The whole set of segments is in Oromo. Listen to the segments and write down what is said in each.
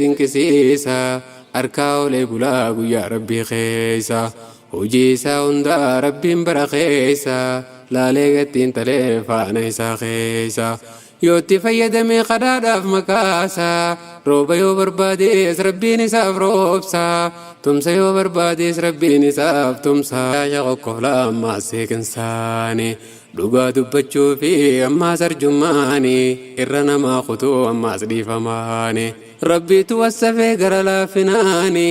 dinqisiisa arkaaolee bulaa guyyaa rabbii keessa hojii isaa hundaa rabbiin bara keessa laalee gattiin talee faana isaa keessa yootti fayyadamee qadaadhaaf makaasa rooba yoo barbaadees rabbiin isaaf roobsa tumsa yoo barbaadees rabbiin isaaf tumsa yaa qoqqoolaa ammaas seeqinsaani dhugaa dubbachuu fi ammaas arjummaani irra namaa kutuu ammaas dhiifamaani rabbiitu wassafee gara laafinaani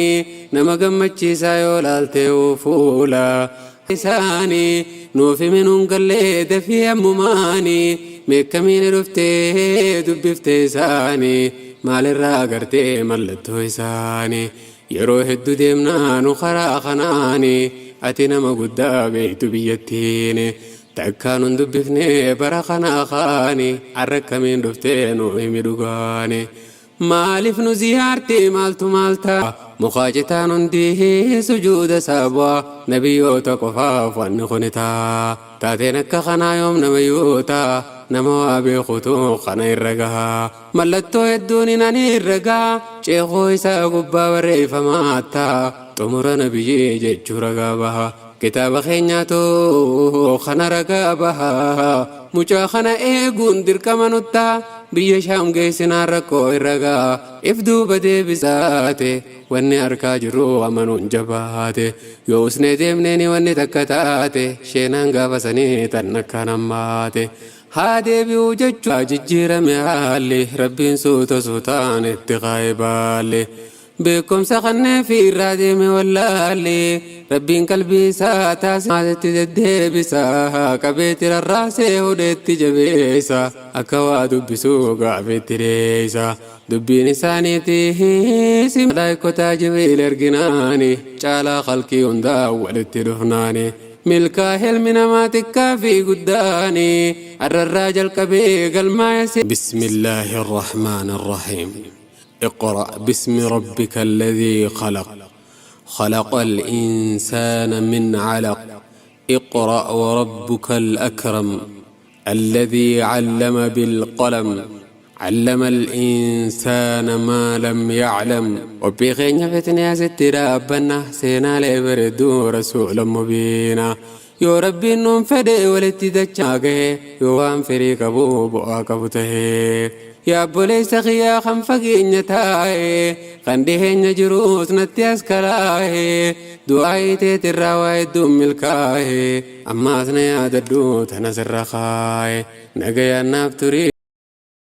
nama gammachiisaa yoo laaltee fuula isaani nuufi minuun gallee dafii ammumaani meekkamiin dhuftee dubbiftee isaani maalirraa agartee mallattoo isaani yeroo hedduu deemnaa nu karaa kanaani ati nama guddaa beektu biyyattiin takkaan hun dubbifnee bara kanaa kaani arrakkamiin dhuftee nu himi dhugaani maaliif nu ziyaartee maaltu maalta muqaacitaan hundi sujuuda sabaa nabiyyoota qofaaf wanni kunitaa taateen akka kanaa yoom nama yoota nama waa beekutu kana irra gahaa mallattoo hedduun inani irra gahaa ceekoo isaa gubbaa barreeffamaata xumura nabiyyii jechuu ragaa baha kitaaba keenyaatu kana ragaa baha mucaa kana eeguun dirqama nuttaa biyya shaam geessinaan rakkoo irra gahaa if duuba deebisaate wanni harkaa jiru amanuun jabaate yoo usnee deemneeni wanni takka taate sheenaan gaafasanii tan akkaan ammaate haa deebi'uu jechuun jijjiirame haalli rabbiin suuta suutaan itti qaayibaalle beekumsa kanneen fi irraa deeme wallaalle rabbiin qalbii isaa taasisetti deddeebisa qabeetti rarraasee hudheetti jabeessa akka waa dubbisuu gaafeetti deessa dubbiin isaaniitiis malaayikotaa jibriil erginaani caalaa qalqii hundaa walitti dhufnaani milkaa helmi namaa xiqqaa fi guddaani arrarraa jalqabee galmaa'e bismillaahi arrahmaani arrahiim اقرأ باسم ربك الذي خلق الإنسان من علق اقرأ وربك الأكرم الذي علم بالقلم علم الإنسان ما لم يعلم وبغين فتني ست ربنا سينا لبردو رسول مبينا يا ربي نوم فدي ولتدجاغه يوام فريق ابو بوكبته يا بوليس خيا خم فقين تاي قندهن جروس نتياس كلاه دعاي تتراوي دم الكاه اما اثني عددو تنسر خاي نجيا نفتري